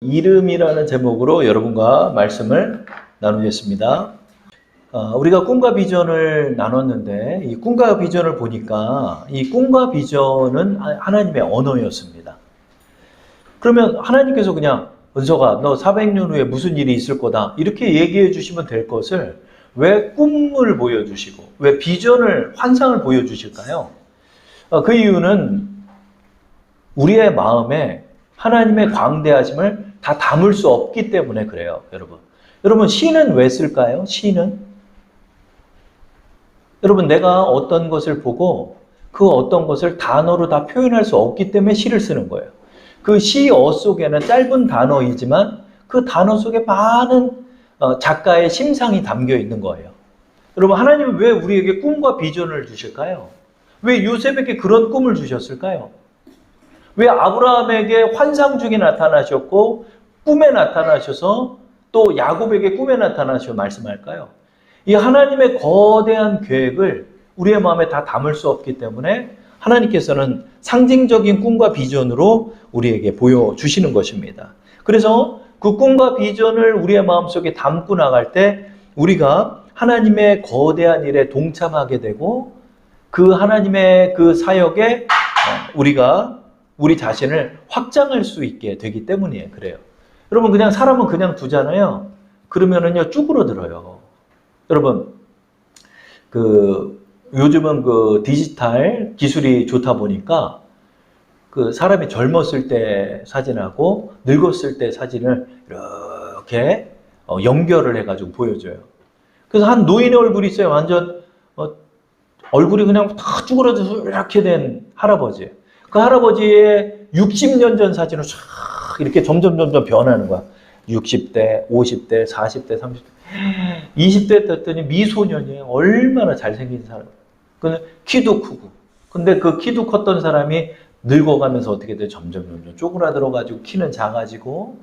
이름이라는 제목으로 여러분과 말씀을 나누겠습니다. 우리가 꿈과 비전을 나눴는데 이 꿈과 비전을 보니까 이 꿈과 비전은 하나님의 언어였습니다. 그러면 하나님께서 그냥 은석아 너 400년 후에 무슨 일이 있을 거다 이렇게 얘기해 주시면 될 것을 왜 꿈을 보여주시고 왜 비전을 환상을 보여주실까요? 그 이유는 우리의 마음에 하나님의 광대하심을 다 담을 수 없기 때문에 그래요, 여러분. 여러분, 시는 왜 쓸까요? 시는? 여러분, 내가 어떤 것을 보고 그 어떤 것을 단어로 다 표현할 수 없기 때문에 시를 쓰는 거예요. 그 시어 속에는 짧은 단어이지만 그 단어 속에 많은 작가의 심상이 담겨 있는 거예요. 여러분, 하나님은 왜 우리에게 꿈과 비전을 주실까요? 왜 요셉에게 그런 꿈을 주셨을까요? 왜 아브라함에게 환상 중에 나타나셨고 꿈에 나타나셔서 또 야곱에게 꿈에 나타나셔 말씀할까요? 이 하나님의 거대한 계획을 우리의 마음에 다 담을 수 없기 때문에 하나님께서는 상징적인 꿈과 비전으로 우리에게 보여주시는 것입니다. 그래서 그 꿈과 비전을 우리의 마음속에 담고 나갈 때 우리가 하나님의 거대한 일에 동참하게 되고 그 하나님의 그 사역에 우리가 우리 자신을 확장할 수 있게 되기 때문이에요. 그래요. 여러분 그냥 사람은 그냥 두잖아요. 그러면은요 쭈그러들어요. 여러분 요즘은 디지털 기술이 좋다 보니까 사람이 젊었을 때 사진하고 늙었을 때 사진을 이렇게 연결을 해가지고 보여줘요. 그래서 한 노인의 얼굴이 있어요. 완전 얼굴이 그냥 다 쭈그러져서 이렇게 된 할아버지. 그 할아버지의 60년 전 사진을 쫙 이렇게 점점 변하는 거야. 60대, 50대, 40대, 30대, 20대 됐더니 미소년이에요. 얼마나 잘생긴 사람. 근데 키도 크고. 근데 그 키도 컸던 사람이 늙어가면서 어떻게 돼? 점점 쪼그라들어가지고 키는 작아지고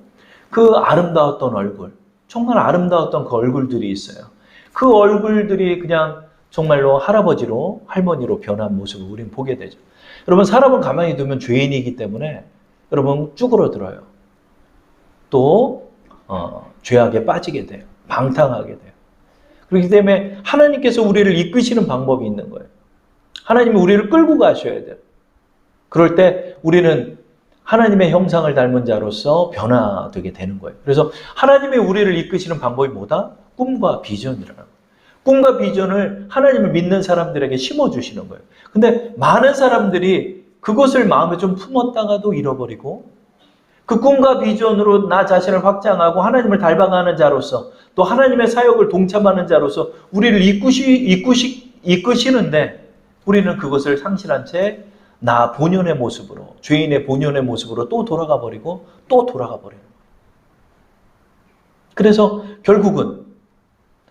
그 아름다웠던 얼굴, 정말 아름다웠던 그 얼굴들이 있어요. 그 얼굴들이 그냥 정말로 할아버지로, 할머니로 변한 모습을 우리는 보게 되죠. 여러분 사람은 가만히 두면 죄인이기 때문에 여러분 쭈그러들어요. 또 죄악에 빠지게 돼요. 방탕하게 돼요. 그렇기 때문에 하나님께서 우리를 이끄시는 방법이 있는 거예요. 하나님이 우리를 끌고 가셔야 돼요. 그럴 때 우리는 하나님의 형상을 닮은 자로서 변화되게 되는 거예요. 그래서 하나님이 우리를 이끄시는 방법이 뭐다? 꿈과 비전이라는 거예요. 꿈과 비전을 하나님을 믿는 사람들에게 심어주시는 거예요. 근데 많은 사람들이 그것을 마음에 좀 품었다가도 잃어버리고 그 꿈과 비전으로 나 자신을 확장하고 하나님을 닮아가는 자로서 또 하나님의 사역을 동참하는 자로서 우리를 이끄시는데 우리는 그것을 상실한 채 나 본연의 모습으로 죄인의 본연의 모습으로 또 돌아가 버리고 또 돌아가 버리는 거예요. 그래서 결국은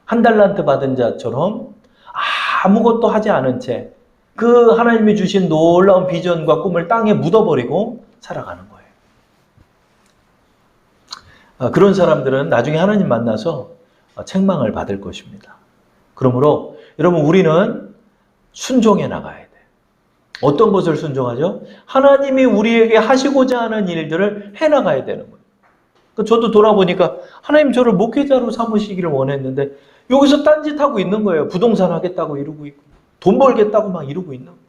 한 달란트 받은 자처럼 아무것도 하지 않은 채 그 하나님이 주신 놀라운 비전과 꿈을 땅에 묻어버리고 살아가는 거예요. 그런 사람들은 나중에 하나님 만나서 책망을 받을 것입니다. 그러므로 여러분 우리는 순종해 나가야 돼요. 어떤 것을 순종하죠? 하나님이 우리에게 하시고자 하는 일들을 해나가야 되는 거예요. 저도 돌아보니까 하나님 저를 목회자로 삼으시기를 원했는데 여기서 딴짓하고 있는 거예요. 부동산 하겠다고 이러고 있고 돈 벌겠다고 막 이러고 있는 거예요.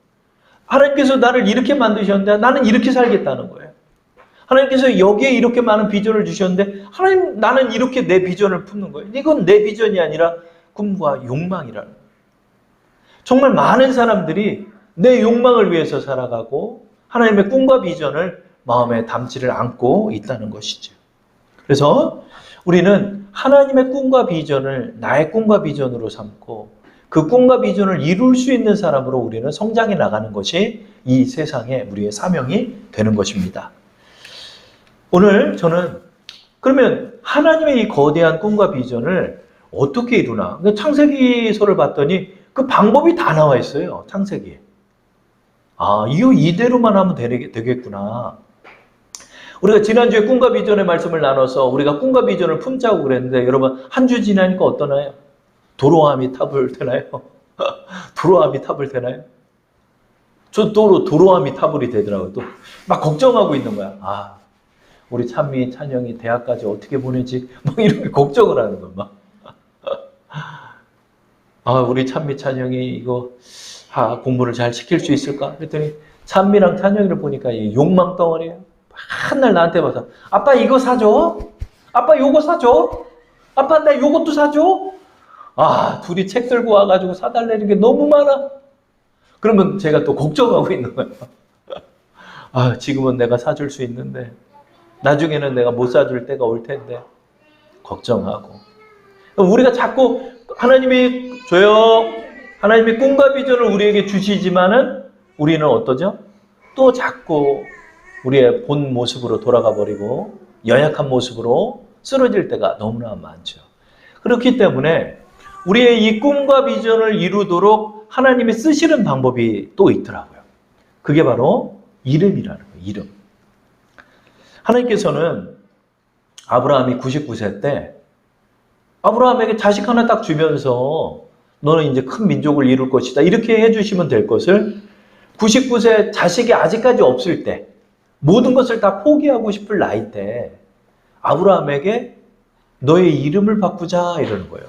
하나님께서 나를 이렇게 만드셨는데 나는 이렇게 살겠다는 거예요. 하나님께서 여기에 이렇게 많은 비전을 주셨는데 하나님 나는 이렇게 내 비전을 품는 거예요. 이건 내 비전이 아니라 꿈과 욕망이라는 거예요. 정말 많은 사람들이 내 욕망을 위해서 살아가고 하나님의 꿈과 비전을 마음에 담지를 않고 있다는 것이죠. 그래서 우리는 하나님의 꿈과 비전을 나의 꿈과 비전으로 삼고 그 꿈과 비전을 이룰 수 있는 사람으로 우리는 성장해 나가는 것이 이 세상에 우리의 사명이 되는 것입니다. 오늘 저는 그러면 하나님의 이 거대한 꿈과 비전을 어떻게 이루나? 창세기서를 봤더니 그 방법이 다 나와 있어요. 창세기에. 이대로만 하면 되겠구나. 우리가 지난주에 꿈과 비전의 말씀을 나눠서 우리가 꿈과 비전을 품자고 그랬는데 여러분 한 주 지나니까 어떠나요? 도로아미 타불 되나요? 도로아미 타불 되나요? 저 도로아미 타불이 되더라고요. 또 막 걱정하고 있는 거야. 우리 찬미, 찬영이 대학까지 어떻게 보내지? 막 이렇게 걱정을 하는 거야, 막. 아, 우리 찬미, 찬영이 이거, 공부를 잘 시킬 수 있을까? 그랬더니 찬미랑 찬영이를 보니까 이 욕망 덩어리예요. 맨날 나한테 봐서, 아빠 이거 사줘? 아빠 요거 사줘? 아빠 나 요것도 사줘? 둘이 책 들고 와가지고 사달라는 게 너무 많아. 그러면 제가 또 걱정하고 있는 거예요. 지금은 내가 사줄 수 있는데 나중에는 내가 못 사줄 때가 올 텐데 걱정하고. 우리가 자꾸 하나님이 줘요. 하나님이 꿈과 비전을 우리에게 주시지만은 우리는 어떠죠? 또 자꾸 우리의 본 모습으로 돌아가 버리고 연약한 모습으로 쓰러질 때가 너무나 많죠. 그렇기 때문에 우리의 이 꿈과 비전을 이루도록 하나님이 쓰시는 방법이 또 있더라고요. 그게 바로 이름이라는 거예요. 이름. 하나님께서는 아브라함이 99세 때 아브라함에게 자식 하나 딱 주면서 너는 이제 큰 민족을 이룰 것이다. 이렇게 해주시면 될 것을 99세 자식이 아직까지 없을 때 모든 것을 다 포기하고 싶을 나이 때 아브라함에게 너의 이름을 바꾸자 이러는 거예요.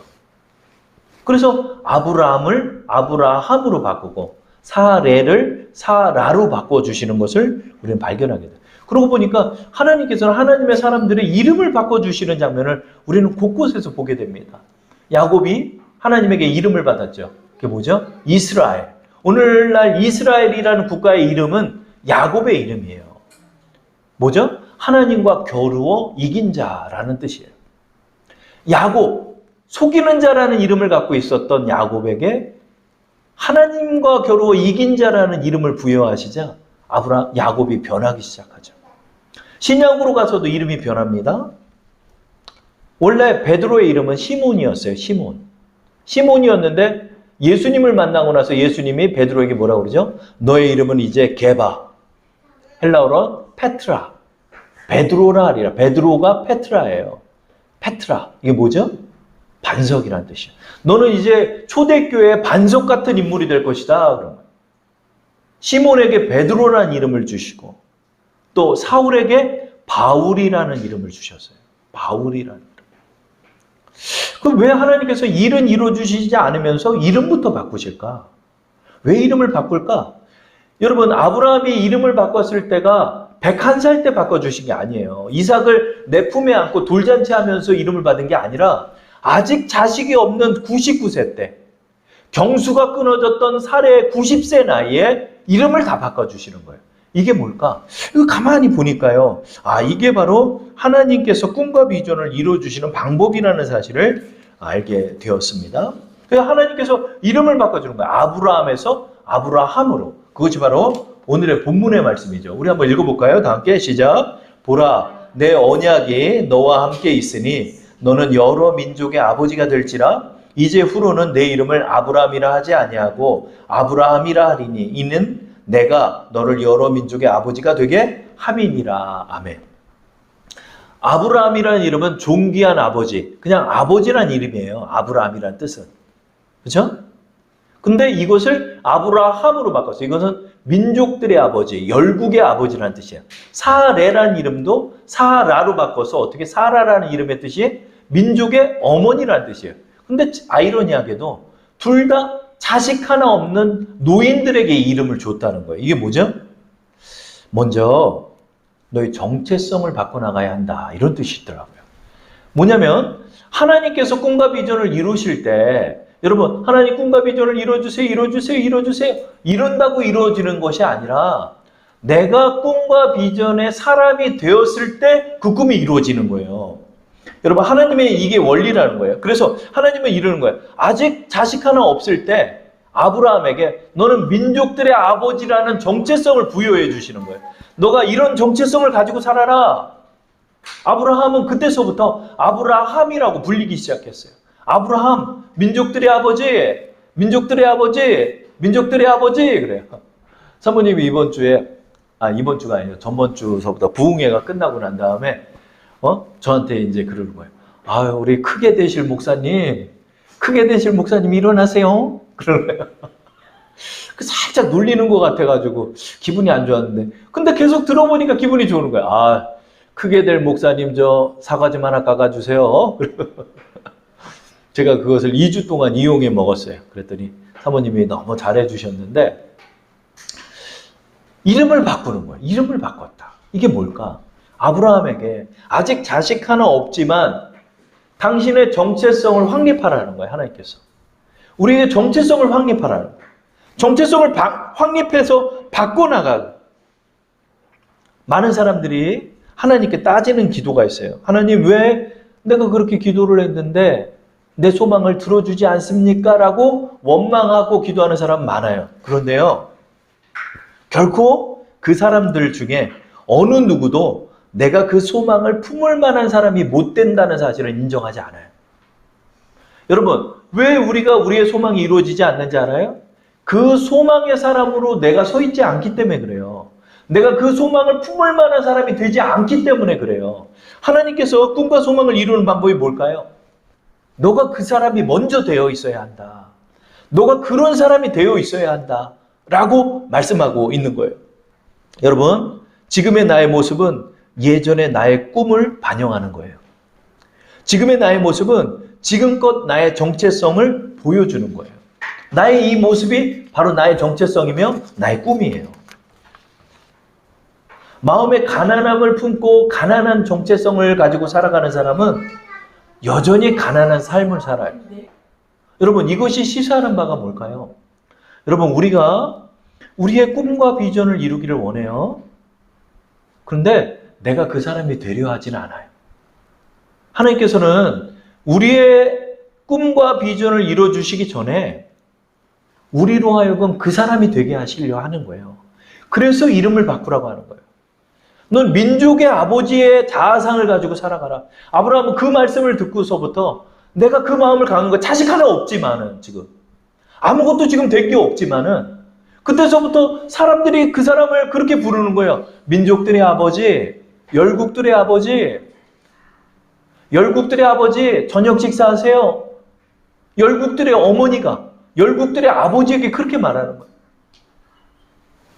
그래서 아브라함을 아브라함으로 바꾸고 사레를 사라로 바꿔주시는 것을 우리는 발견하게 돼요. 그러고 보니까 하나님께서는 하나님의 사람들의 이름을 바꿔주시는 장면을 우리는 곳곳에서 보게 됩니다. 야곱이 하나님에게 이름을 받았죠. 그게 뭐죠? 이스라엘. 오늘날 이스라엘이라는 국가의 이름은 야곱의 이름이에요. 뭐죠? 하나님과 겨루어 이긴 자라는 뜻이에요. 야곱, 속이는 자라는 이름을 갖고 있었던 야곱에게 하나님과 겨루어 이긴 자라는 이름을 부여하시자 야곱이 변하기 시작하죠. 신약으로 가서도 이름이 변합니다. 원래 베드로의 이름은 시몬이었어요. 시몬이었는데 예수님을 만나고 나서 예수님이 베드로에게 뭐라고 그러죠? 너의 이름은 이제 게바, 헬라어로 페트라, 베드로라 하리라. 베드로가 페트라예요. 페트라, 이게 뭐죠? 반석이라는 뜻이에요. 너는 이제 초대교회의 반석 같은 인물이 될 것이다. 그런 거예요. 시몬에게 베드로라는 이름을 주시고 또 사울에게 바울이라는 이름을 주셨어요. 바울이라는 이름. 그럼 왜 하나님께서 일은 이루어주시지 않으면서 이름부터 바꾸실까? 왜 이름을 바꿀까? 여러분, 아브라함이 이름을 바꿨을 때가 101살 때 바꿔주신 게 아니에요. 이삭을 내 품에 안고 돌잔치하면서 이름을 받은 게 아니라 아직 자식이 없는 99세 때 경수가 끊어졌던 사례의 90세 나이에 이름을 다 바꿔주시는 거예요. 이게 뭘까? 이거 가만히 보니까요. 이게 바로 하나님께서 꿈과 비전을 이루어주시는 방법이라는 사실을 알게 되었습니다. 그래서 하나님께서 이름을 바꿔주는 거예요. 아브라함에서 아브라함으로. 그것이 바로 오늘의 본문의 말씀이죠. 우리 한번 읽어볼까요? 다 함께 시작. 보라, 내 언약이 너와 함께 있으니 너는 여러 민족의 아버지가 될지라. 이제 후로는 내 이름을 아브라함이라 하지 아니하고 아브라함이라 하리니 이는 내가 너를 여러 민족의 아버지가 되게 함이니라. 아멘. 아브라함이라는 이름은 존귀한 아버지, 그냥 아버지란 이름이에요. 아브라함이란 뜻은. 그렇죠? 근데 이것을 아브라함으로 바꿨어요. 이것은 민족들의 아버지, 열국의 아버지라는 뜻이에요. 사레라는 이름도 사라로 바꿔서 어떻게 사라라는 이름의 뜻이 민족의 어머니라는 뜻이에요. 근데 아이러니하게도 둘 다 자식 하나 없는 노인들에게 이름을 줬다는 거예요. 이게 뭐죠? 먼저 너의 정체성을 바꿔나가야 한다. 이런 뜻이 있더라고요. 뭐냐면 하나님께서 꿈과 비전을 이루실 때 여러분, 하나님 꿈과 비전을 이루어주세요. 이룬다고 이루어지는 것이 아니라 내가 꿈과 비전의 사람이 되었을 때 그 꿈이 이루어지는 거예요. 여러분, 하나님의 이게 원리라는 거예요. 그래서 하나님은 이러는 거예요. 아직 자식 하나 없을 때 아브라함에게 너는 민족들의 아버지라는 정체성을 부여해 주시는 거예요. 너가 이런 정체성을 가지고 살아라. 아브라함은 그때서부터 아브라함이라고 불리기 시작했어요. 아브라함, 민족들의 아버지, 민족들의 아버지, 민족들의 아버지. 그래요. 사모님이 이번 주가 아니에요. 전번 주서부터 부흥회가 끝나고 난 다음에 저한테 이제 그러는 거예요. 우리 크게 되실 목사님 일어나세요. 그러는 거예요. 살짝 놀리는 것 같아가지고 기분이 안 좋았는데, 근데 계속 들어보니까 기분이 좋은 거예요. 크게 될 목사님 저 사과 좀 하나 깎아주세요. 제가 그것을 2주 동안 이용해 먹었어요. 그랬더니 사모님이 너무 잘해 주셨는데 이름을 바꾸는 거예요. 이름을 바꿨다. 이게 뭘까? 아브라함에게 아직 자식 하나 없지만 당신의 정체성을 확립하라는 거예요. 하나님께서. 우리에게 정체성을 확립하라는 거예요. 정체성을 확립해서 바꿔나가. 많은 사람들이 하나님께 따지는 기도가 있어요. 하나님 왜 내가 그렇게 기도를 했는데 내 소망을 들어주지 않습니까? 라고 원망하고 기도하는 사람 많아요. 그런데요. 결코 그 사람들 중에 어느 누구도 내가 그 소망을 품을 만한 사람이 못 된다는 사실을 인정하지 않아요. 여러분, 왜 우리가 우리의 소망이 이루어지지 않는지 알아요? 그 소망의 사람으로 내가 서 있지 않기 때문에 그래요. 내가 그 소망을 품을 만한 사람이 되지 않기 때문에 그래요. 하나님께서 꿈과 소망을 이루는 방법이 뭘까요? 너가 그 사람이 먼저 되어 있어야 한다. 너가 그런 사람이 되어 있어야 한다. 라고 말씀하고 있는 거예요. 여러분, 지금의 나의 모습은 예전의 나의 꿈을 반영하는 거예요. 지금의 나의 모습은 지금껏 나의 정체성을 보여주는 거예요. 나의 이 모습이 바로 나의 정체성이며 나의 꿈이에요. 마음에 가난함을 품고 가난한 정체성을 가지고 살아가는 사람은 여전히 가난한 삶을 살아요. 여러분, 이것이 시사하는 바가 뭘까요? 여러분, 우리가 우리의 꿈과 비전을 이루기를 원해요. 그런데 내가 그 사람이 되려 하지는 않아요. 하나님께서는 우리의 꿈과 비전을 이루어주시기 전에 우리로 하여금 그 사람이 되게 하시려 하는 거예요. 그래서 이름을 바꾸라고 하는 거예요. 넌 민족의 아버지의 자아상을 가지고 살아가라. 아브라함은 그 말씀을 듣고서부터 내가 그 마음을 갖는 거 자식 하나 없지만은 지금 아무것도 지금 된 게 없지만은 그때서부터 사람들이 그 사람을 그렇게 부르는 거예요. 민족들의 아버지, 열국들의 아버지, 열국들의 아버지 저녁 식사하세요. 열국들의 어머니가 열국들의 아버지에게 그렇게 말하는 거예요.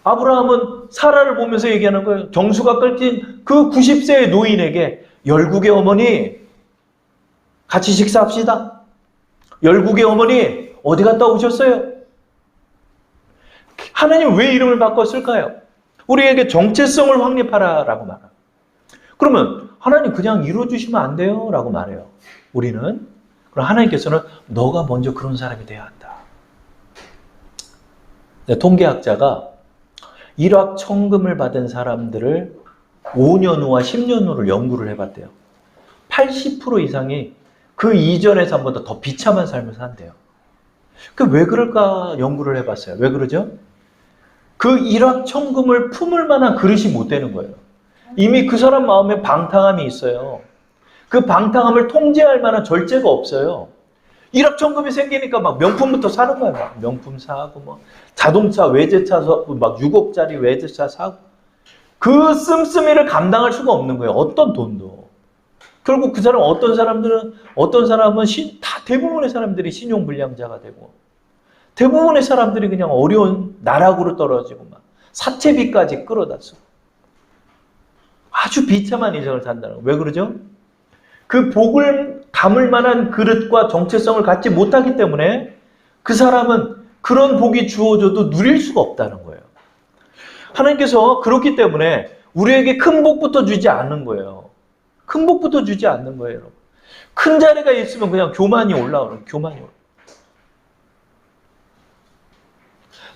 아브라함은 사라를 보면서 얘기하는 거예요. 정수가 끓긴 그 90세의 노인에게 열국의 어머니 같이 식사합시다. 열국의 어머니 어디 갔다 오셨어요? 하나님 왜 이름을 바꿨을까요? 우리에게 정체성을 확립하라라고 말합니다. 그러면 하나님 그냥 이루어주시면 안 돼요? 라고 말해요. 우리는. 그럼 하나님께서는 너가 먼저 그런 사람이 돼야 한다. 통계학자가 일확천금을 받은 사람들을 5년 후와 10년 후를 연구를 해봤대요. 80% 이상이 그 이전의 삶보다 더 비참한 삶을 산대요. 그 왜 그럴까 연구를 해봤어요. 왜 그러죠? 그 일확천금을 품을 만한 그릇이 못 되는 거예요. 이미 그 사람 마음에 방탕함이 있어요. 그 방탕함을 통제할 만한 절제가 없어요. 일확천금이 생기니까 막 명품부터 사는 거예요. 막 명품 사고, 뭐 자동차, 외제차, 막 6억짜리 외제차 사고. 그 씀씀이를 감당할 수가 없는 거예요. 어떤 돈도. 결국 그 사람, 어떤 사람은 대부분의 사람들이 신용불량자가 되고, 대부분의 사람들이 그냥 어려운 나락으로 떨어지고, 막 사채비까지 끌어다 쓰고. 아주 비참한 인생을 산다는 거예요. 왜 그러죠? 그 복을 담을 만한 그릇과 정체성을 갖지 못하기 때문에 그 사람은 그런 복이 주어져도 누릴 수가 없다는 거예요. 하나님께서 그렇기 때문에 우리에게 큰 복부터 주지 않는 거예요. 큰 복부터 주지 않는 거예요, 여러분. 큰 자리가 있으면 그냥 교만이 올라오는, 교만이 올라오는.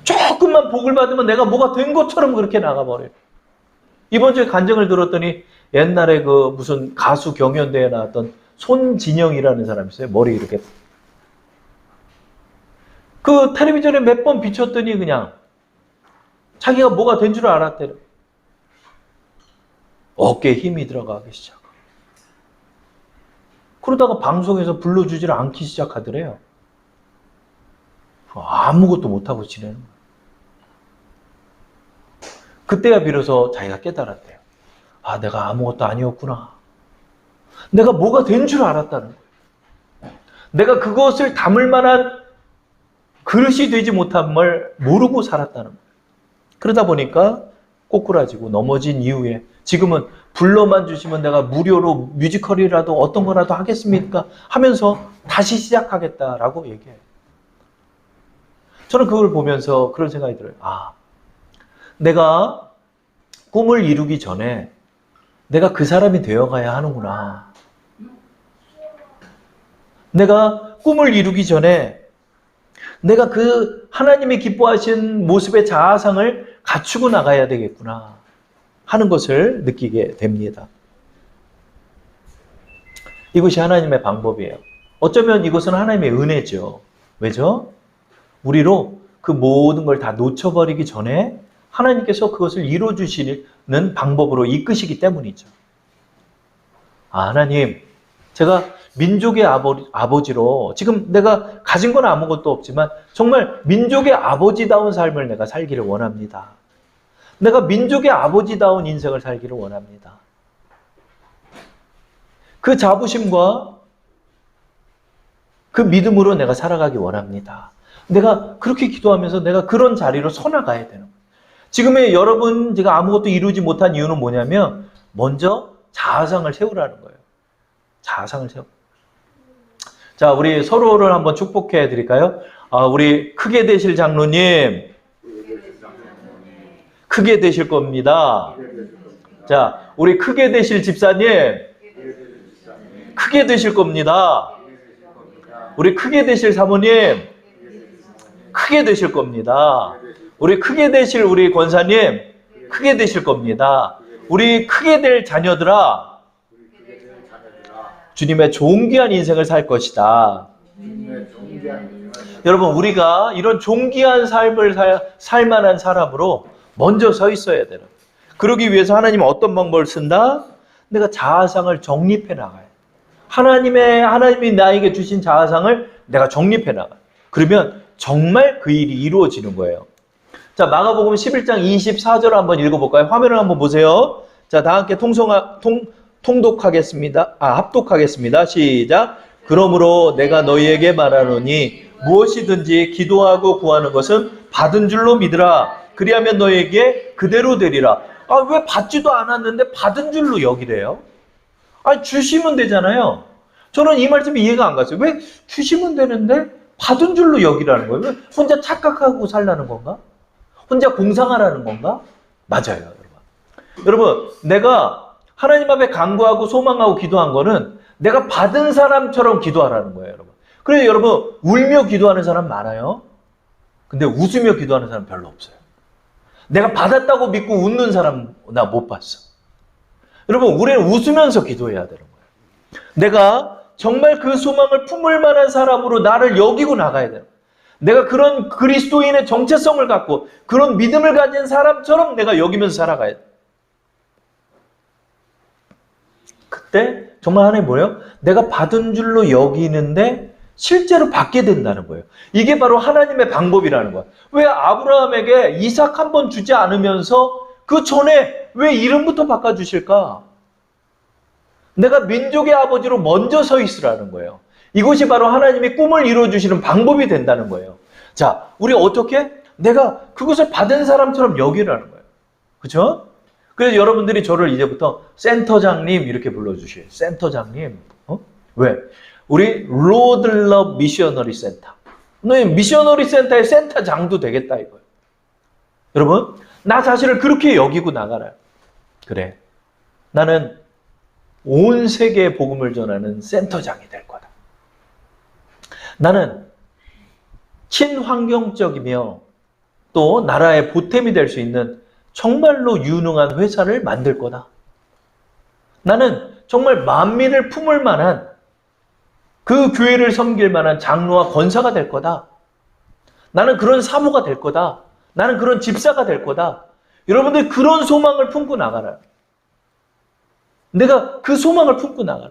조금만 복을 받으면 내가 뭐가 된 것처럼 그렇게 나가버려요. 이번 주에 간증을 들었더니 옛날에 그 무슨 가수 경연대회에 나왔던 손진영이라는 사람이 있어요. 머리 이렇게. 그 텔레비전에 몇 번 비쳤더니 그냥 자기가 뭐가 된 줄 알았대요. 어깨에 힘이 들어가기 시작하고. 그러다가 방송에서 불러주지를 않기 시작하더래요. 아무것도 못하고 지내는 거예요. 그때야 비로소 자기가 깨달았대요. 아, 내가 아무것도 아니었구나. 내가 뭐가 된 줄 알았다는 거예요. 내가 그것을 담을 만한 그릇이 되지 못한 걸 모르고 살았다는 거예요. 그러다 보니까 꼬꾸라지고 넘어진 이후에 지금은 불러만 주시면 내가 무료로 뮤지컬이라도 어떤 거라도 하겠습니까? 하면서 다시 시작하겠다라고 얘기해요. 저는 그걸 보면서 그런 생각이 들어요. 아, 내가 꿈을 이루기 전에 내가 그 사람이 되어가야 하는구나. 내가 꿈을 이루기 전에 내가 그 하나님이 기뻐하신 모습의 자아상을 갖추고 나가야 되겠구나 하는 것을 느끼게 됩니다. 이것이 하나님의 방법이에요. 어쩌면 이것은 하나님의 은혜죠. 왜죠? 우리로 그 모든 걸 다 놓쳐버리기 전에 하나님께서 그것을 이루어주시는 방법으로 이끄시기 때문이죠. 아, 하나님, 제가 민족의 아버지로 지금 내가 가진 건 아무것도 없지만 정말 민족의 아버지다운 삶을 내가 살기를 원합니다. 내가 민족의 아버지다운 인생을 살기를 원합니다. 그 자부심과 그 믿음으로 내가 살아가기 원합니다. 내가 그렇게 기도하면서 내가 그런 자리로 서나가야 되는 거예요. 지금의 여러분, 제가 아무것도 이루지 못한 이유는 뭐냐면 먼저 자아상을 세우라는 거예요. 자아상을 세우. 자, 우리 서로를 한번 축복해 드릴까요? 우리 크게 되실 장로님, 크게 되실 겁니다. 자, 우리 크게 되실 집사님, 크게 되실 겁니다. 우리 크게 되실 사모님, 크게 되실 겁니다. 우리 크게 되실 우리 권사님, 크게 되실 겁니다. 우리 크게 될 자녀들아, 주님의 존귀한 인생을 살 것이다. 여러분, 우리가 이런 존귀한 삶을 살 만한 사람으로 먼저 서 있어야 되는. 그러기 위해서 하나님은 어떤 방법을 쓴다? 내가 자아상을 정립해 나가요. 하나님이 나에게 주신 자아상을 내가 정립해 나가요. 그러면 정말 그 일이 이루어지는 거예요. 자, 마가복음 11장 24절 한번 읽어볼까요? 화면을 한번 보세요. 자, 다 함께 통독하겠습니다. 합독하겠습니다. 시작. 그러므로 내가 너희에게 말하노니 무엇이든지 기도하고 구하는 것은 받은 줄로 믿으라. 그리하면 너희에게 그대로 되리라. 왜 받지도 않았는데 받은 줄로 여기래요? 주시면 되잖아요. 저는 이 말씀이 이해가 안 갔어요. 왜 주시면 되는데 받은 줄로 여기라는 거예요? 왜 혼자 착각하고 살라는 건가? 혼자 공상하라는 건가? 맞아요, 여러분. 여러분, 내가 하나님 앞에 간구하고 소망하고 기도한 거는 내가 받은 사람처럼 기도하라는 거예요, 여러분. 그래서 여러분, 울며 기도하는 사람 많아요. 근데 웃으며 기도하는 사람 별로 없어요. 내가 받았다고 믿고 웃는 사람 나 못 봤어. 여러분, 우리는 웃으면서 기도해야 되는 거예요. 내가 정말 그 소망을 품을 만한 사람으로 나를 여기고 나가야 돼요. 내가 그런 그리스도인의 정체성을 갖고 그런 믿음을 가진 사람처럼 내가 여기면서 살아가야 돼. 그때 정말 하나님 뭐예요? 내가 받은 줄로 여기는데 실제로 받게 된다는 거예요. 이게 바로 하나님의 방법이라는 거야. 왜 아브라함에게 이삭 한 번 주지 않으면서 그 전에 왜 이름부터 바꿔주실까? 내가 민족의 아버지로 먼저 서 있으라는 거예요. 이것이 바로 하나님이 꿈을 이루어주시는 방법이 된다는 거예요. 자, 우리 어떻게? 내가 그것을 받은 사람처럼 여기라는 거예요. 그렇죠? 그래서 여러분들이 저를 이제부터 센터장님 이렇게 불러주셔요. 센터장님. 왜? 우리 로드럽 미셔너리 센터. 너희 미셔너리 센터의 센터장도 되겠다 이거예요. 여러분, 나 자신을 그렇게 여기고 나가라. 그래. 나는 온 세계에 복음을 전하는 센터장이 될 거다. 나는 친환경적이며 또 나라의 보탬이 될 수 있는 정말로 유능한 회사를 만들 거다. 나는 정말 만민을 품을 만한 그 교회를 섬길 만한 장로와 권사가 될 거다. 나는 그런 사모가 될 거다. 나는 그런 집사가 될 거다. 여러분들 그런 소망을 품고 나가라. 내가 그 소망을 품고 나가라.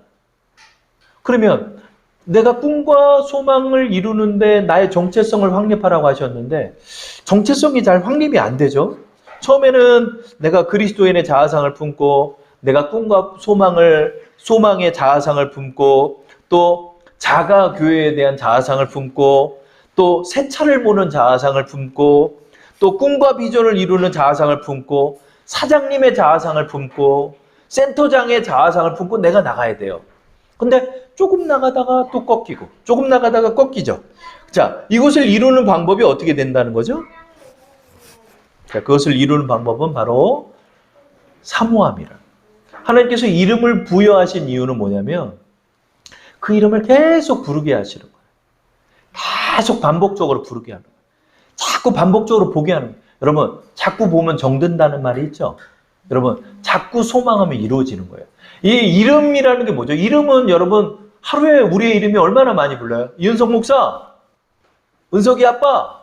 그러면 내가 꿈과 소망을 이루는데 나의 정체성을 확립하라고 하셨는데 정체성이 잘 확립이 안 되죠. 처음에는 내가 그리스도인의 자아상을 품고 내가 꿈과 소망의 자아상을 품고 또 자가 교회에 대한 자아상을 품고 또 새 차를 보는 자아상을 품고 또 꿈과 비전을 이루는 자아상을 품고 사장님의 자아상을 품고 센터장의 자아상을 품고 내가 나가야 돼요. 근데 조금 나가다가 또 꺾이고 조금 나가다가 꺾이죠. 자, 이것을 이루는 방법이 어떻게 된다는 거죠? 자, 그것을 이루는 방법은 바로 사모함이라. 하나님께서 이름을 부여하신 이유는 뭐냐면 그 이름을 계속 부르게 하시는 거예요. 계속 반복적으로 부르게 하는 거예요. 자꾸 반복적으로 보게 하는 거예요. 여러분, 자꾸 보면 정든다는 말이 있죠? 여러분, 자꾸 소망하면 이루어지는 거예요. 이 이름이라는 게 뭐죠? 이름은 여러분, 하루에 우리의 이름이 얼마나 많이 불러요? 이은석 목사, 은석이 아빠,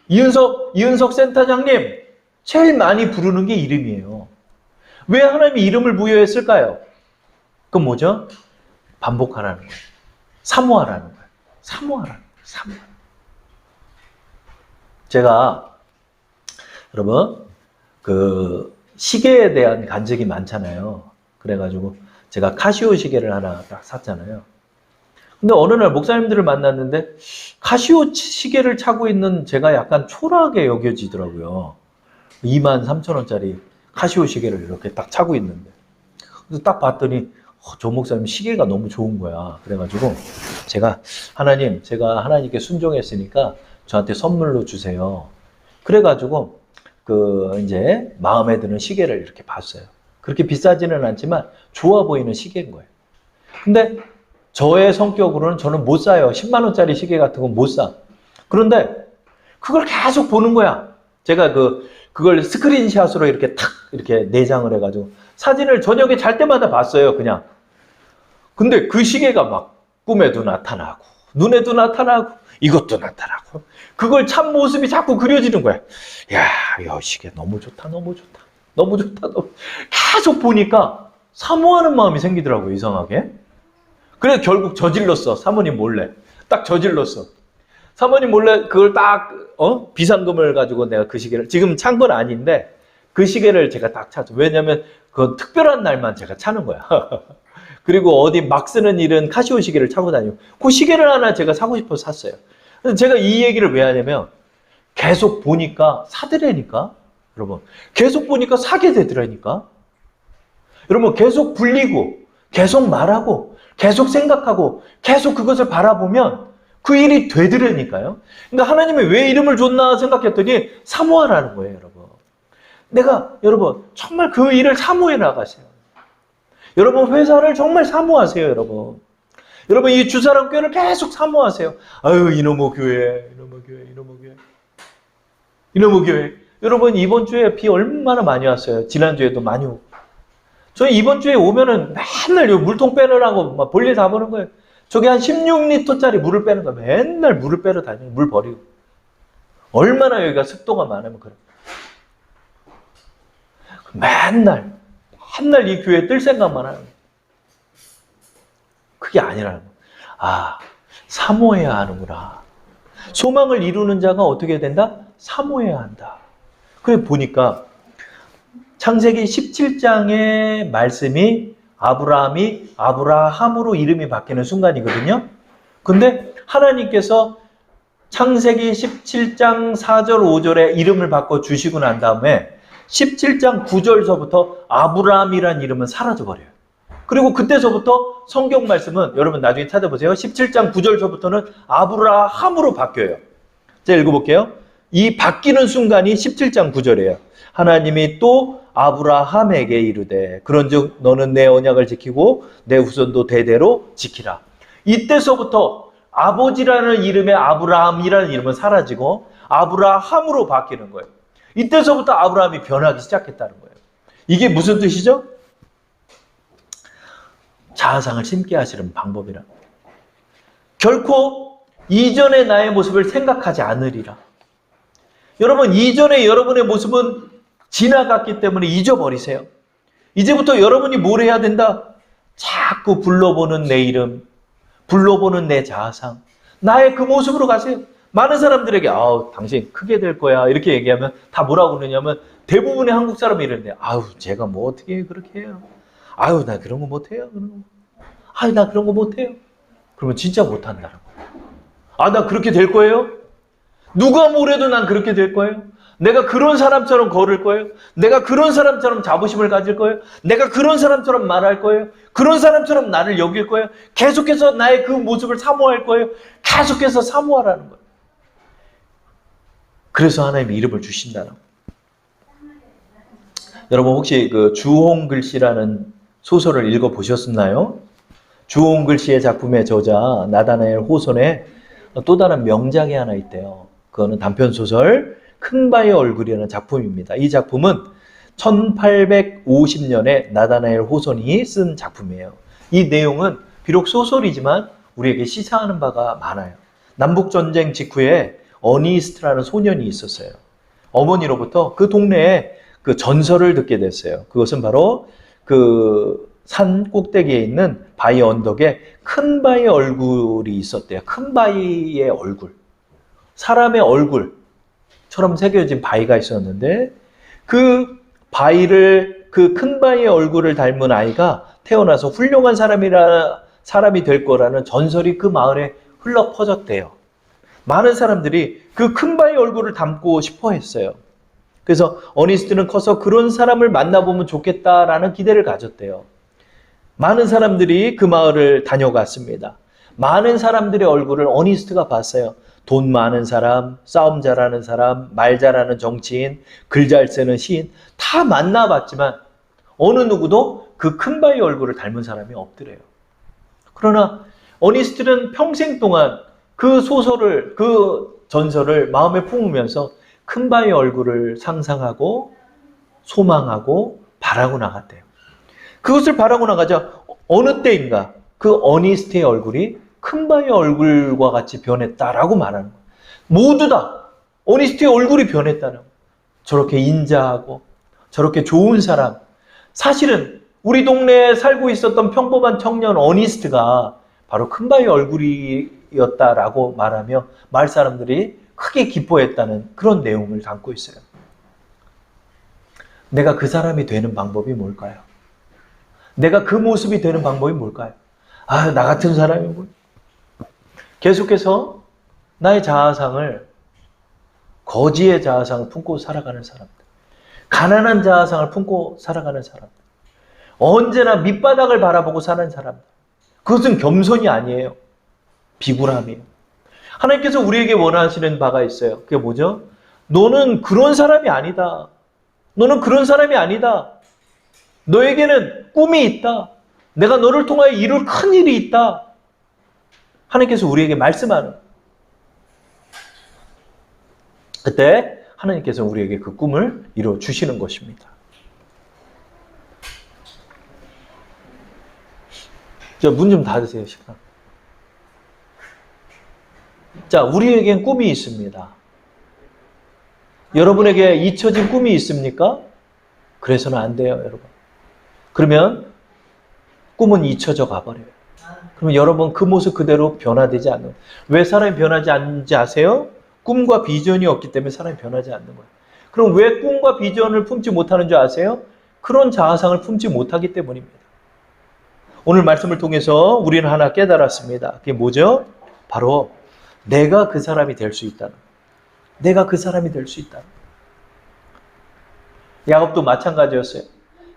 이은석 센터장님, 제일 많이 부르는 게 이름이에요. 왜 하나님이 이름을 부여했을까요? 그건 뭐죠? 반복하라는 거예요. 사모하라는 거예요. 사모하라는 거예요. 사모하라는 거예요. 제가 여러분 그 시계에 대한 간증이 많잖아요. 그래가지고 제가 카시오 시계를 하나 딱 샀잖아요. 근데 어느 날 목사님들을 만났는데 카시오 시계를 차고 있는 제가 약간 초라하게 여겨지더라고요. 23,000원짜리 카시오 시계를 이렇게 딱 차고 있는데 그래서 딱 봤더니 저 목사님 시계가 너무 좋은 거야. 그래가지고 제가 제가 하나님께 순종했으니까 저한테 선물로 주세요. 그래가지고 이제 마음에 드는 시계를 이렇게 봤어요. 그렇게 비싸지는 않지만 좋아 보이는 시계인 거예요. 근데 저의 성격으로는 저는 못 사요. 10만 원짜리 시계 같은 건 못 사. 그런데 그걸 계속 보는 거야. 제가 그걸 스크린샷으로 이렇게 탁 이렇게 내장을 해가지고 사진을 저녁에 잘 때마다 봤어요. 그냥. 근데 그 시계가 막 꿈에도 나타나고 눈에도 나타나고 이것도 나타나고 그걸 참 모습이 자꾸 그려지는 거야. 야, 이 시계 너무 좋다, 너무 좋다, 너무 좋다, 너무. 계속 보니까 사모하는 마음이 생기더라고요. 이상하게. 그래서 결국 저질렀어. 사모님 몰래. 딱 저질렀어. 사모님 몰래 그걸 딱 비상금을 가지고 내가 그 시계를 지금 찬 건 아닌데 그 시계를 제가 딱 찼죠. 왜냐면 그 특별한 날만 제가 차는 거야. 그리고 어디 막 쓰는 일은 카시오 시계를 차고 다니고 그 시계를 하나 제가 사고 싶어서 샀어요. 그래서 제가 이 얘기를 왜 하냐면 계속 보니까 사더라니까. 여러분 계속 보니까 사게 되더라니까. 여러분 계속 불리고 계속 말하고 계속 생각하고 계속 그것을 바라보면 그 일이 되더라니까요. 그러니까 하나님이 왜 이름을 줬나 생각했더니 사모하라는 거예요. 여러분 정말 그 일을 사모해 나가세요. 여러분 회사를 정말 사모하세요. 여러분 이 주사랑교회를 계속 사모하세요. 아유 이놈의 교회, 이놈의 교회. 여러분 이번 주에 비 얼마나 많이 왔어요. 지난주에도 많이 오고. 저희 이번 주에 오면은 맨날 물통 빼느라고 막 볼일 다 보는 거예요. 저기 한 16리터짜리 물을 빼는 거예요. 맨날 물을 빼러 다니고 물 버리고. 얼마나 여기가 습도가 많으면 그래. 맨날 이 교회에 뜰 생각만 하는 거예요. 그게 아니라는 거예요. 아, 사모해야 하는구나. 소망을 이루는 자가 어떻게 된다? 사모해야 한다. 그래 보니까 창세기 17장의 말씀이 아브라함이 아브라함으로 이름이 바뀌는 순간이거든요. 근데 하나님께서 창세기 17장 4절 5절에 이름을 바꿔 주시고 난 다음에 17장 9절서부터 아브라함이라는 이름은 사라져버려요. 그리고 그때서부터 성경 말씀은 여러분 나중에 찾아보세요. 17장 9절서부터는 아브라함으로 바뀌어요. 제가 읽어볼게요. 이 바뀌는 순간이 17장 9절이에요. 하나님이 또 아브라함에게 이르되 그런즉 너는 내 언약을 지키고 내 후손도 대대로 지키라. 이때서부터 아버지라는 이름의 아브라함이라는 이름은 사라지고 아브라함으로 바뀌는 거예요. 이때서부터 아브라함이 변하기 시작했다는 거예요. 이게 무슨 뜻이죠? 자아상을 심게 하시는 방법이라. 결코 이전의 나의 모습을 생각하지 않으리라. 여러분 이전의 여러분의 모습은 지나갔기 때문에 잊어버리세요. 이제부터 여러분이 뭘 해야 된다? 자꾸 불러보는 내 이름, 불러보는 내 자아상, 나의 그 모습으로 가세요. 많은 사람들에게 당신 크게 될 거야 이렇게 얘기하면 다 뭐라고 그러냐면 대부분의 한국 사람이 이러는데 제가 뭐 어떻게 그렇게 해요? 나 그런 거 못해요. 나 그런 거 못해요. 그러면 진짜 못한다는 거예요. 나 그렇게 될 거예요? 누가 뭐래도 난 그렇게 될 거예요? 내가 그런 사람처럼 걸을 거예요? 내가 그런 사람처럼 자부심을 가질 거예요? 내가 그런 사람처럼 말할 거예요? 그런 사람처럼 나를 여길 거예요? 계속해서 나의 그 모습을 사모할 거예요? 계속해서 사모하라는 거예요. 그래서 하나님이 이름을 주신다는 거예요. 여러분 혹시 그 주홍글씨라는 소설을 읽어보셨나요? 주홍글씨의 작품의 저자 나다나엘 호손의 또 다른 명작이 하나 있대요. 그거는 단편소설 큰바의 얼굴이라는 작품입니다. 이 작품은 1850년에 나다나엘 호손이 쓴 작품이에요. 이 내용은 비록 소설이지만 우리에게 시사하는 바가 많아요. 남북전쟁 직후에 어니스트라는 소년이 있었어요. 어머니로부터 그 동네에 그 전설을 듣게 됐어요. 그것은 바로 그 산 꼭대기에 있는 바위 언덕에 큰 바의 얼굴이 있었대요. 큰 바위의 얼굴. 사람의 얼굴처럼 새겨진 바위가 있었는데 그 바위를 그 큰 바위의 얼굴을 닮은 아이가 태어나서 훌륭한 사람이 될 거라는 전설이 그 마을에 흘러 퍼졌대요. 많은 사람들이 그 큰 바위의 얼굴을 닮고 싶어 했어요. 그래서 어니스트는 커서 그런 사람을 만나보면 좋겠다라는 기대를 가졌대요. 많은 사람들이 그 마을을 다녀갔습니다. 많은 사람들의 얼굴을 어니스트가 봤어요. 돈 많은 사람, 싸움 잘하는 사람, 말 잘하는 정치인, 글 잘 쓰는 시인 다 만나봤지만 어느 누구도 그 큰 바위 얼굴을 닮은 사람이 없더래요. 그러나 어니스트는 평생 동안 그 소설을, 그 전설을 마음에 품으면서 큰 바위 얼굴을 상상하고 소망하고 바라고 나갔대요. 그것을 바라고 나가자 어느 때인가 그 어니스트의 얼굴이 큰 바위 얼굴과 같이 변했다라고 말하는 거예요. 모두 다 어니스트의 얼굴이 변했다는 거예요. 저렇게 인자하고 저렇게 좋은 사람. 사실은 우리 동네에 살고 있었던 평범한 청년 어니스트가 바로 큰 바위 얼굴이었다라고 말하며 마을 사람들이 크게 기뻐했다는 그런 내용을 담고 있어요. 내가 그 사람이 되는 방법이 뭘까요? 내가 그 모습이 되는 방법이 뭘까요? 아, 나 같은 사람이 뭐. 계속해서 나의 자아상을, 거지의 자아상을 품고 살아가는 사람들. 가난한 자아상을 품고 살아가는 사람들. 언제나 밑바닥을 바라보고 사는 사람들. 그것은 겸손이 아니에요. 비굴함이에요. 하나님께서 우리에게 원하시는 바가 있어요. 그게 뭐죠? 너는 그런 사람이 아니다. 너는 그런 사람이 아니다. 너에게는 꿈이 있다. 내가 너를 통하여 이룰 큰 일이 있다. 하나님께서 우리에게 말씀하는. 그때 하나님께서 우리에게 그 꿈을 이루어 주시는 것입니다. 문 좀 닫으세요, 시간. 자, 우리에겐 꿈이 있습니다. 여러분에게 잊혀진 꿈이 있습니까? 그래서는 안 돼요, 여러분. 그러면 꿈은 잊혀져 가버려요. 그러면 여러분 그 모습 그대로 변화되지 않는. 왜 사람이 변하지 않는지 아세요? 꿈과 비전이 없기 때문에 사람이 변하지 않는 거예요. 그럼 왜 꿈과 비전을 품지 못하는 줄 아세요? 그런 자아상을 품지 못하기 때문입니다. 오늘 말씀을 통해서 우리는 하나 깨달았습니다. 그게 뭐죠? 바로 내가 그 사람이 될 수 있다는 거예요. 내가 그 사람이 될 수 있다는 거예요. 야곱도 마찬가지였어요.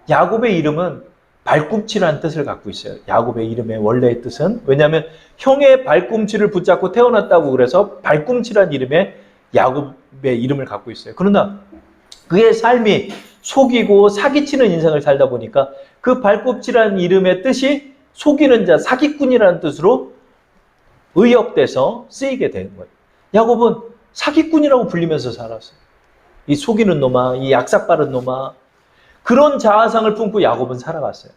야곱의 이름은 발꿈치라는 뜻을 갖고 있어요. 야곱의 이름의 원래의 뜻은. 왜냐하면 형의 발꿈치를 붙잡고 태어났다고 그래서 발꿈치라는 이름의 야곱의 이름을 갖고 있어요. 그러나 그의 삶이 속이고 사기치는 인생을 살다 보니까 그 발꿈치라는 이름의 뜻이 속이는 자, 사기꾼이라는 뜻으로 의역돼서 쓰이게 된 거예요. 야곱은 사기꾼이라고 불리면서 살았어요. 이 속이는 놈아, 이 약삭빠른 놈아. 그런 자아상을 품고 야곱은 살아갔어요.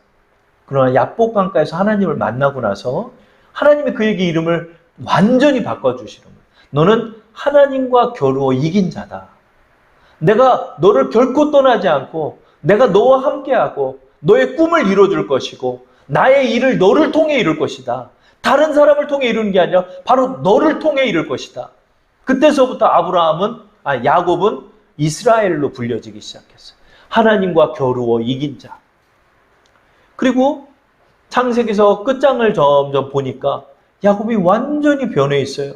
그러나 야복강가에서 하나님을 만나고 나서 하나님이 그에게 이름을 완전히 바꿔주시는 거예요. 너는 하나님과 겨루어 이긴 자다. 내가 너를 결코 떠나지 않고 내가 너와 함께하고 너의 꿈을 이뤄줄 것이고 나의 일을 너를 통해 이룰 것이다. 다른 사람을 통해 이루는 게 아니라 바로 너를 통해 이룰 것이다. 그때서부터 야곱은 이스라엘로 불려지기 시작했어요. 하나님과 겨루어 이긴 자. 그리고 창세기서 끝장을 점점 보니까 야곱이 완전히 변해 있어요.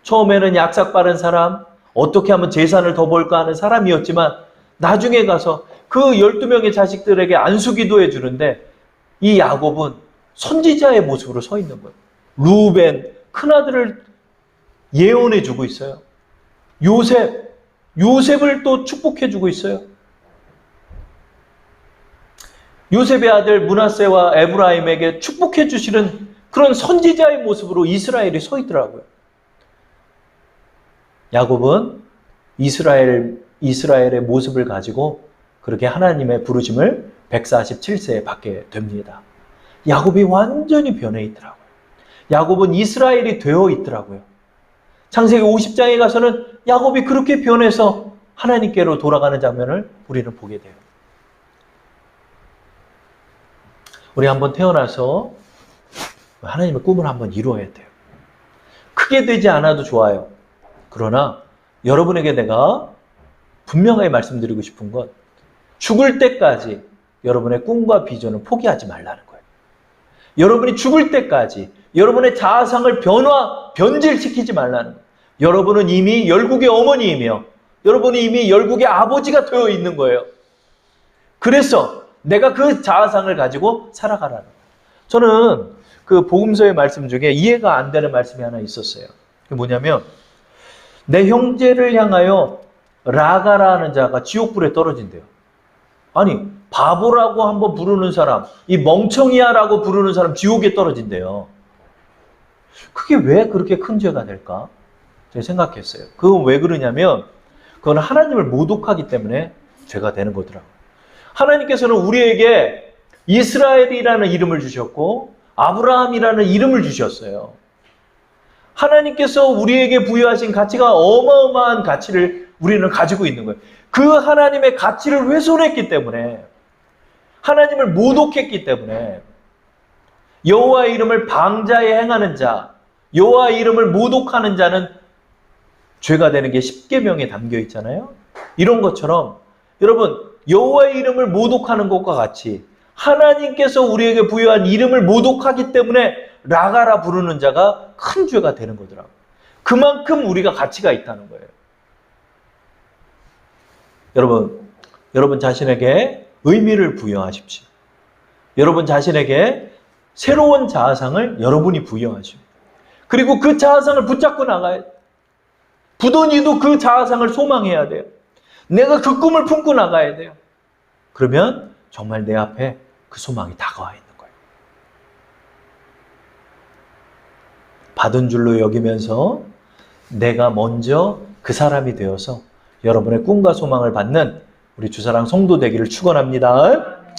처음에는 약삭 빠른 사람, 어떻게 하면 재산을 더 벌까 하는 사람이었지만 나중에 가서 그 12명의 자식들에게 안수기도 해주는데 이 야곱은 선지자의 모습으로 서 있는 거예요. 루벤, 큰아들을 예언해주고 있어요. 요셉을 또 축복해주고 있어요. 요셉의 아들 므낫세와 에브라임에게 축복해주시는 그런 선지자의 모습으로 이스라엘이 서 있더라고요. 야곱은 이스라엘의 모습을 가지고 그렇게 하나님의 부르심을 147세에 받게 됩니다. 야곱이 완전히 변해 있더라고요. 야곱은 이스라엘이 되어 있더라고요. 창세기 50장에 가서는 야곱이 그렇게 변해서 하나님께로 돌아가는 장면을 우리는 보게 돼요. 우리 한번 태어나서 하나님의 꿈을 한번 이루어야 돼요. 크게 되지 않아도 좋아요. 그러나 여러분에게 내가 분명하게 말씀드리고 싶은 건 죽을 때까지 여러분의 꿈과 비전을 포기하지 말라는 거예요. 여러분이 죽을 때까지 여러분의 자아상을 변질시키지 말라는 거예요. 여러분은 이미 열국의 어머니이며 여러분이 이미 열국의 아버지가 되어 있는 거예요. 그래서 내가 그 자아상을 가지고 살아가라는 거예요. 저는 그 복음서의 말씀 중에 이해가 안 되는 말씀이 하나 있었어요. 그게 뭐냐면 내 형제를 향하여 라가라는 자가 지옥불에 떨어진대요. 아니 바보라고 한번 부르는 사람, 이 멍청이야라고 부르는 사람 지옥에 떨어진대요. 그게 왜 그렇게 큰 죄가 될까? 제가 생각했어요. 그건 왜 그러냐면 그건 하나님을 모독하기 때문에 죄가 되는 거더라고요. 하나님께서는 우리에게 이스라엘이라는 이름을 주셨고 아브라함이라는 이름을 주셨어요. 하나님께서 우리에게 부여하신 가치가 어마어마한 가치를 우리는 가지고 있는 거예요. 그 하나님의 가치를 훼손했기 때문에 하나님을 모독했기 때문에 여호와의 이름을 방자에 행하는 자, 여호와의 이름을 모독하는 자는 죄가 되는 게 십계명에 담겨 있잖아요. 이런 것처럼 여러분 여호와의 이름을 모독하는 것과 같이 하나님께서 우리에게 부여한 이름을 모독하기 때문에 라가라 부르는 자가 큰 죄가 되는 거더라고요. 그만큼 우리가 가치가 있다는 거예요. 여러분 자신에게 의미를 부여하십시오. 여러분 자신에게 새로운 자아상을 여러분이 부여하십시오. 그리고 그 자아상을 붙잡고 나가야 돼요. 부도니도 그 자아상을 소망해야 돼요. 내가 그 꿈을 품고 나가야 돼요. 그러면 정말 내 앞에 그 소망이 다가와 있는 거예요. 받은 줄로 여기면서 내가 먼저 그 사람이 되어서 여러분의 꿈과 소망을 받는 우리 주사랑 성도 되기를 축원합니다.